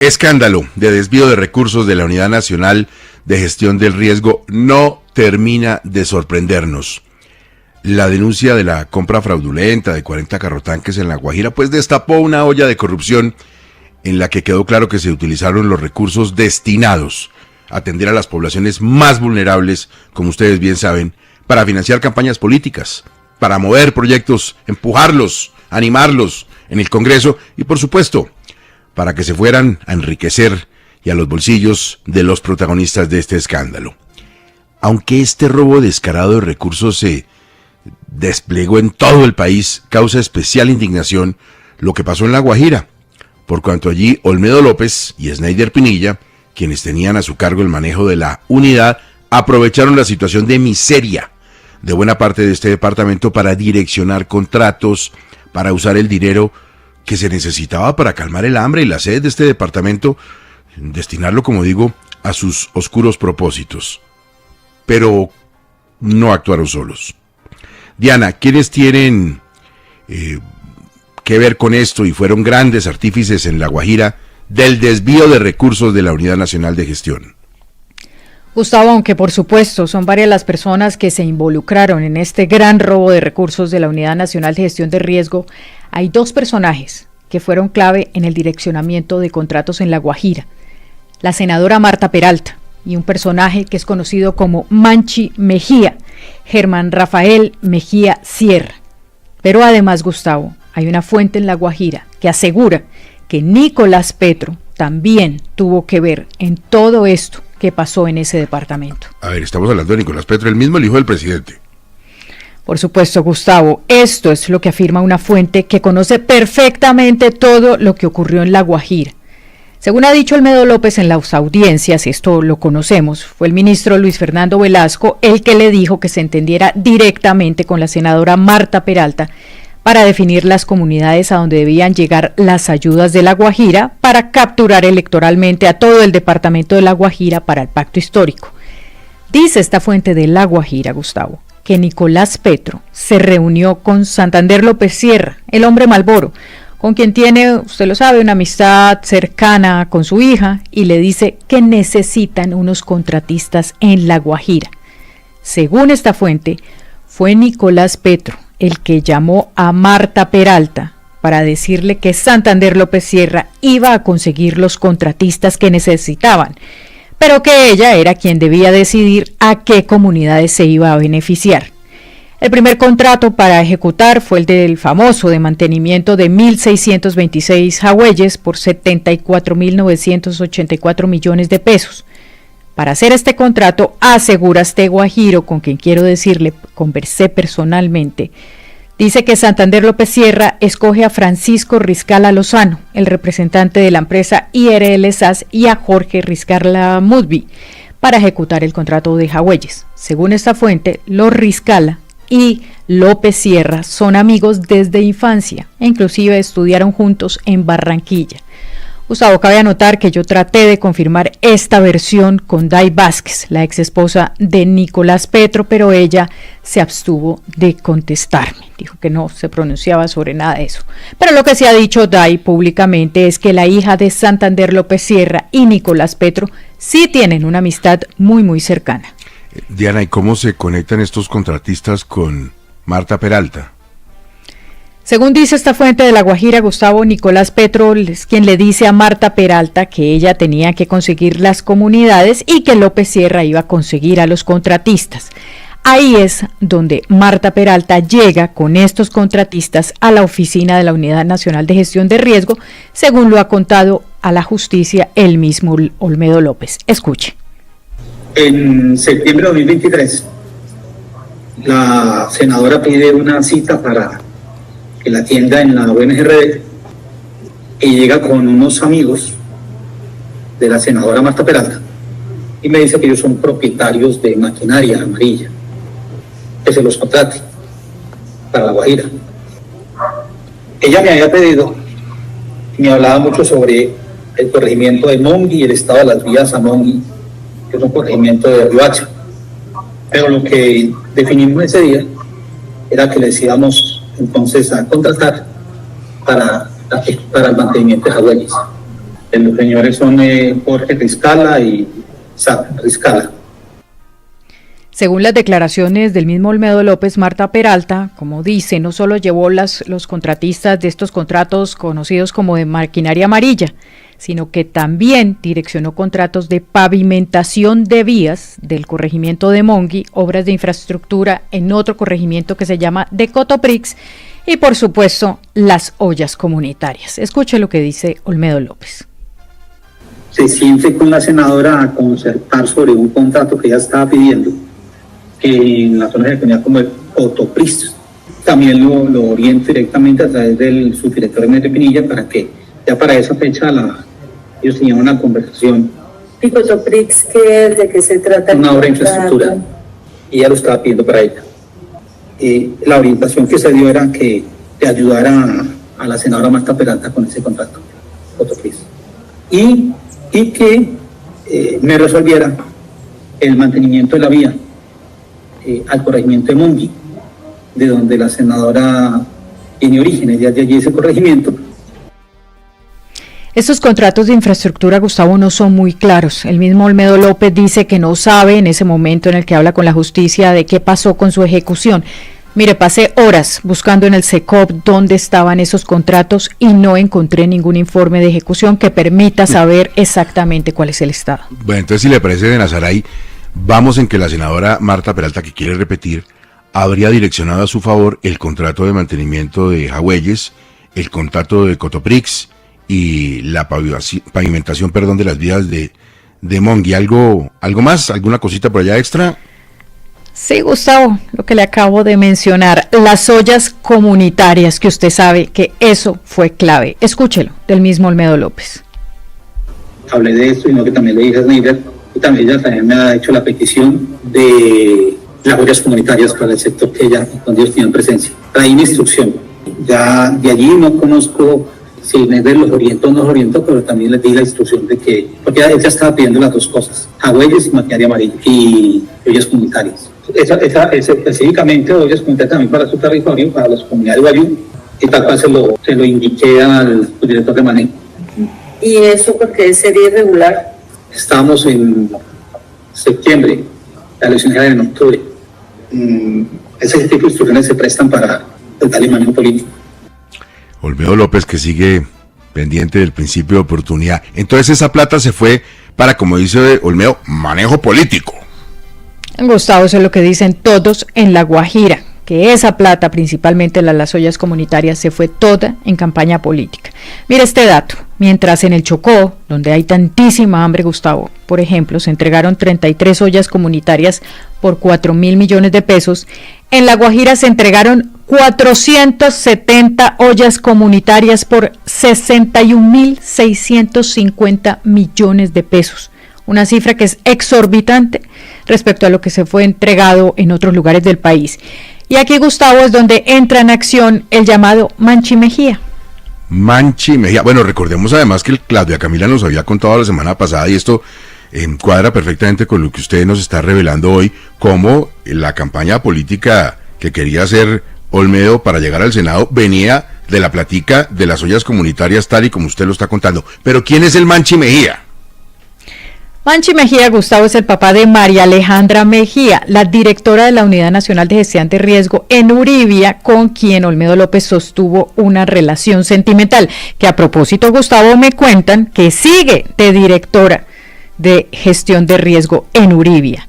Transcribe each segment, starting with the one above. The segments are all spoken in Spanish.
Escándalo de desvío de recursos de la Unidad Nacional de Gestión del Riesgo no termina de sorprendernos. La denuncia de la compra fraudulenta de 40 carrotanques en La Guajira pues destapó una olla de corrupción en la que quedó claro que se utilizaron los recursos destinados a atender a las poblaciones más vulnerables, como ustedes bien saben, para financiar campañas políticas, para mover proyectos, empujarlos, animarlos en el Congreso y por supuesto para que se fueran a enriquecer y a los bolsillos de los protagonistas de este escándalo. Aunque este robo descarado de recursos se desplegó en todo el país, causa especial indignación lo que pasó en La Guajira, por cuanto allí Olmedo López y Sneider Pinilla, quienes tenían a su cargo el manejo de la unidad, aprovecharon la situación de miseria de buena parte de este departamento para direccionar contratos, para usar el dinero que se necesitaba para calmar el hambre y la sed de este departamento, destinarlo, como digo, a sus oscuros propósitos. Pero no actuaron solos. Diana, ¿quiénes tienen que ver con esto y fueron grandes artífices en La Guajira del desvío de recursos de la Unidad Nacional de Gestión? Gustavo, aunque por supuesto son varias las personas que se involucraron en este gran robo de recursos de la Unidad Nacional de Gestión de Riesgo, hay dos personajes que fueron clave en el direccionamiento de contratos en La Guajira. La senadora Marta Peralta y un personaje que es conocido como Manchi Mejía, Germán Rafael Mejía Sierra. Pero además, Gustavo, hay una fuente en La Guajira que asegura que Nicolás Petro también tuvo que ver en todo esto que pasó en ese departamento. A ver, estamos hablando de Nicolás Petro, el mismo, el hijo del presidente. Por supuesto, Gustavo, esto es lo que afirma una fuente que conoce perfectamente todo lo que ocurrió en La Guajira. Según ha dicho Olmedo López en las audiencias, esto lo conocemos, fue el ministro Luis Fernando Velasco el que le dijo que se entendiera directamente con la senadora Marta Peralta para definir las comunidades a donde debían llegar las ayudas de La Guajira para capturar electoralmente a todo el departamento de La Guajira para el pacto histórico. Dice esta fuente de La Guajira, Gustavo, que Nicolás Petro se reunió con Santander López Sierra, el hombre Malboro, con quien tiene, usted lo sabe, una amistad cercana con su hija, y le dice que necesitan unos contratistas en La Guajira. Según esta fuente, fue Nicolás Petro el que llamó a Marta Peralta para decirle que Santander López Sierra iba a conseguir los contratistas que necesitaban, pero que ella era quien debía decidir a qué comunidades se iba a beneficiar. El primer contrato para ejecutar fue el del famoso de mantenimiento de 1.626 jagüeyes por 74.984 millones de pesos. Para hacer este contrato, asegura este guajiro, con quien quiero decirle, conversé personalmente, dice que Santander López Sierra escoge a Francisco Riscala Lozano, el representante de la empresa IRL SAS, y a Jorge Riscala Mudby para ejecutar el contrato de jagüeyes. Según esta fuente, los Riscala y López Sierra son amigos desde infancia e inclusive estudiaron juntos en Barranquilla. Gustavo, cabe anotar que yo traté de confirmar esta versión con Day Vázquez, la exesposa de Nicolás Petro, pero ella se abstuvo de contestarme. Dijo que no se pronunciaba sobre nada de eso. Pero lo que se ha dicho Day públicamente es que la hija de Santander López Sierra y Nicolás Petro sí tienen una amistad muy, muy cercana. Diana, ¿y cómo se conectan estos contratistas con Marta Peralta? Según dice esta fuente de La Guajira, Gustavo, Nicolás Petro es quien le dice a Marta Peralta que ella tenía que conseguir las comunidades y que López Sierra iba a conseguir a los contratistas. Ahí es donde Marta Peralta llega con estos contratistas a la oficina de la Unidad Nacional de Gestión de Riesgo, según lo ha contado a la justicia el mismo Olmedo López. Escuche. En septiembre de 2023, la senadora pide una cita para que la atienda en la UNGRD y llega con unos amigos de la senadora Marta Peralta y me dice que ellos son propietarios de maquinaria amarilla, que se los contrate para La Guajira. Ella me había pedido, me hablaba mucho sobre el corregimiento de Mongi y el estado de las vías a Mongi, que es un corregimiento de Riohacha, pero lo que definimos ese día era que les íbamos entonces a contratar para el mantenimiento de jagüeyes. Los señores son Jorge Riscala y Riscala. Según las declaraciones del mismo Olmedo López, Marta Peralta, como dice, no solo llevó los contratistas de estos contratos conocidos como de maquinaria amarilla, sino que también direccionó contratos de pavimentación de vías del corregimiento de Mongi, obras de infraestructura en otro corregimiento que se llama de Cotoprix y, por supuesto, las ollas comunitarias. Escuche lo que dice Olmedo López. Se siente con la senadora a concertar sobre un contrato que ella estaba pidiendo, que en la zona se conocía como el Cotoprix. También lo oriente directamente a través del subdirector Ernesto Pinilla para que ya para esa fecha ellos tenían una conversación. ¿Y Cotoprix qué es? ¿De qué se trata? Una obra de infraestructura. Y ella lo estaba pidiendo para ella. La orientación que se dio era que le ayudara a la senadora Marta Peralta con ese contrato, Cotoprix. Y que me resolviera el mantenimiento de la vía al corregimiento de Mongi, de donde la senadora tiene orígenes, de allí ese corregimiento. Estos contratos de infraestructura, Gustavo, no son muy claros. El mismo Olmedo López dice que no sabe en ese momento en el que habla con la justicia de qué pasó con su ejecución. Mire, pasé horas buscando en el SECOP dónde estaban esos contratos y no encontré ningún informe de ejecución que permita saber exactamente cuál es el estado. Bueno, entonces si le parece, de Nazaray, vamos en que la senadora Marta Peralta, que quiere repetir, habría direccionado a su favor el contrato de mantenimiento de Jagüeyes, el contrato de Cotoprix y la pavimentación de las vías de Mongi. ¿Algo más? ¿Alguna cosita por allá extra? Sí, Gustavo, lo que le acabo de mencionar, las ollas comunitarias, que usted sabe que eso fue clave. Escúchelo, del mismo Olmedo López. Hablé de esto y no que también le dije a Snyder, y también ella también me ha hecho la petición de las ollas comunitarias para el sector que ella, donde ellos tienen presencia. Traí mi instrucción. Ya de allí no conozco si Snyder los orientó o no los orientó, pero también les di la instrucción de que, porque ella estaba pidiendo las dos cosas, Jagüeyes y maquinaria amarilla y ollas comunitarias. Esa específicamente ollas comunitarias también para su territorio, para las comunidades de Guayú, y tal cual se lo indiqué al director de manejo. ¿Y eso porque sería irregular? Estamos en septiembre, la elección era en octubre. Ese tipo de instrucciones se prestan para darle manejo político. Olmedo López, que sigue pendiente del principio de oportunidad. Entonces esa plata se fue para, como dice Olmedo, manejo político. Gustavo, eso es lo que dicen todos en La Guajira, que esa plata, principalmente las ollas comunitarias, se fue toda en campaña política. Mira este dato, mientras en el Chocó, donde hay tantísima hambre, Gustavo, por ejemplo, se entregaron 33 ollas comunitarias por 4.000 millones de pesos, en La Guajira se entregaron 470 ollas comunitarias por 61.650 millones de pesos. Una cifra que es exorbitante respecto a lo que se fue entregado en otros lugares del país. Y aquí, Gustavo, es donde entra en acción el llamado Manchi Mejía. Manchi Mejía. Bueno, recordemos además que Claudia Camila nos había contado la semana pasada, y esto cuadra perfectamente con lo que usted nos está revelando hoy, cómo la campaña política que quería hacer Olmedo para llegar al Senado venía de la platica de las ollas comunitarias, tal y como usted lo está contando. Pero ¿quién es el Manchi Mejía? Manchi Mejía, Gustavo, es el papá de María Alejandra Mejía, la directora de la Unidad Nacional de Gestión de Riesgo en Uribia, con quien Olmedo López sostuvo una relación sentimental, que a propósito, Gustavo, me cuentan que sigue de directora de Gestión de Riesgo en Uribia.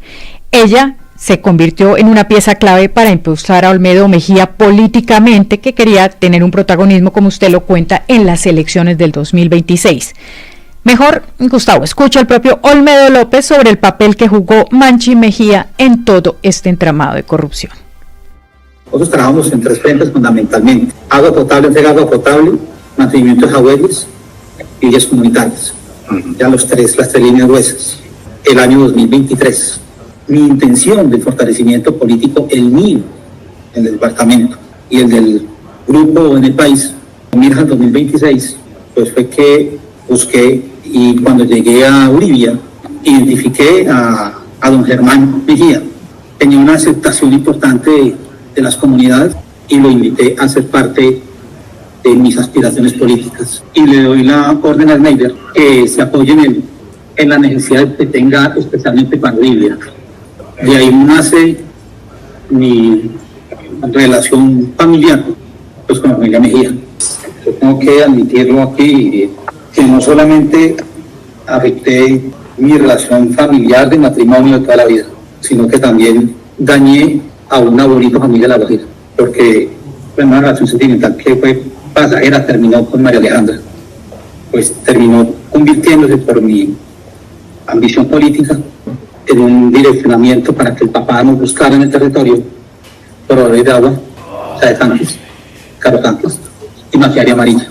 Ella se convirtió en una pieza clave para impulsar a Olmedo Mejía políticamente, que quería tener un protagonismo, como usted lo cuenta, en las elecciones del 2026. Mejor, Gustavo, escucha al propio Olmedo López sobre el papel que jugó Manchi Mejía en todo este entramado de corrupción. Nosotros trabajamos en tres frentes fundamentalmente: agua potable, entrega agua potable, mantenimiento de Jagüeyes y ollas comunitarias. Ya las tres líneas gruesas. El año 2023. Mi intención de fortalecimiento político, el mío, el del departamento y el del grupo en el país, mira al 2026, pues fue que busqué, y cuando llegué a Uribia, identifiqué a don Germán Mejía. Tenía una aceptación importante de las comunidades y lo invité a ser parte de mis aspiraciones políticas. Y le doy la orden a Schneider que se apoye en la necesidad que tenga, especialmente para Bolivia. De ahí nace mi relación familiar, pues con la familia Mejía. Yo tengo que admitirlo aquí, que no solamente afecté mi relación familiar de matrimonio de toda la vida, sino que también dañé a una bonita familia de La Guajira, porque una relación sentimental que fue pasajera terminó con María Alejandra, pues terminó convirtiéndose por mi ambición política en un direccionamiento para que el papá nos buscara en el territorio proveedores de agua, o sea, de tanques, carotanques y maquinaria amarilla.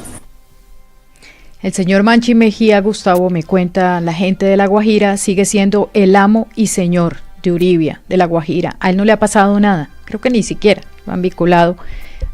El señor Manchi Mejía, Gustavo, me cuenta, la gente de La Guajira sigue siendo el amo y señor de Uribia, de La Guajira. A él no le ha pasado nada, creo que ni siquiera lo han vinculado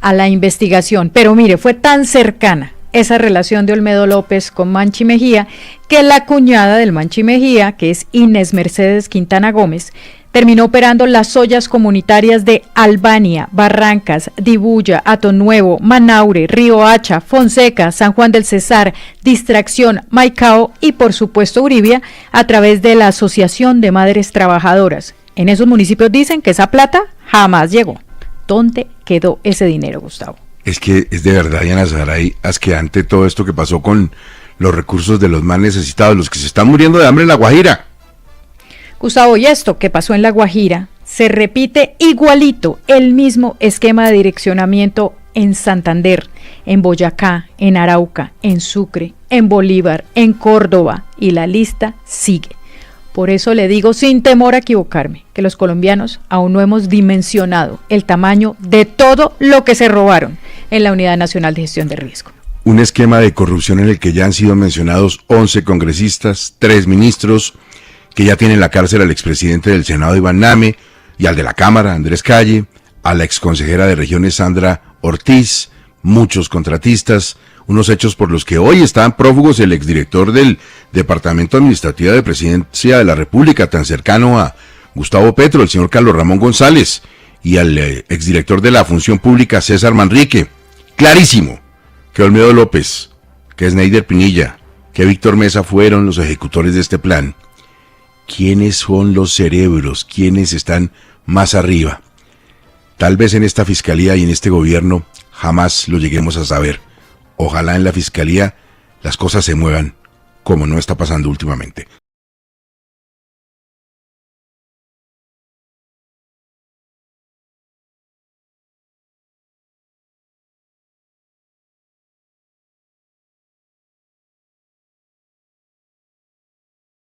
a la investigación. Pero mire, fue tan cercana esa relación de Olmedo López con Manchi Mejía que la cuñada del Manchi Mejía, que es Inés Mercedes Quintana Gómez, terminó operando las ollas comunitarias de Albania, Barrancas, Dibuya, Atonuevo, Manaure, Río Hacha, Fonseca, San Juan del Cesar, Distracción, Maicao y por supuesto Uribia a través de la Asociación de Madres Trabajadoras. En esos municipios dicen que esa plata jamás llegó. ¿Dónde quedó ese dinero, Gustavo? Es que es de verdad, Diana Saray, asqueante todo esto que pasó con los recursos de los más necesitados, los que se están muriendo de hambre en La Guajira. Gustavo, y esto que pasó en La Guajira se repite igualito, el mismo esquema de direccionamiento en Santander, en Boyacá, en Arauca, en Sucre, en Bolívar, en Córdoba, y la lista sigue. Por eso le digo sin temor a equivocarme, que los colombianos aún no hemos dimensionado el tamaño de todo lo que se robaron en la Unidad Nacional de Gestión de Riesgo. Un esquema de corrupción en el que ya han sido mencionados 11 congresistas, 3 ministros, que ya tienen en la cárcel al expresidente del Senado, Iván Name, y al de la Cámara, Andrés Calle, a la exconsejera de Regiones, Sandra Ortiz, muchos contratistas, unos hechos por los que hoy están prófugos el exdirector del Departamento Administrativo de Presidencia de la República, tan cercano a Gustavo Petro, el señor Carlos Ramón González, y al exdirector de la Función Pública, César Manrique. Clarísimo que Olmedo López, que Schneider Pinilla, que Víctor Mesa fueron los ejecutores de este plan. ¿Quiénes son los cerebros? ¿Quiénes están más arriba? Tal vez en esta fiscalía y en este gobierno jamás lo lleguemos a saber. Ojalá en la fiscalía las cosas se muevan como no está pasando últimamente.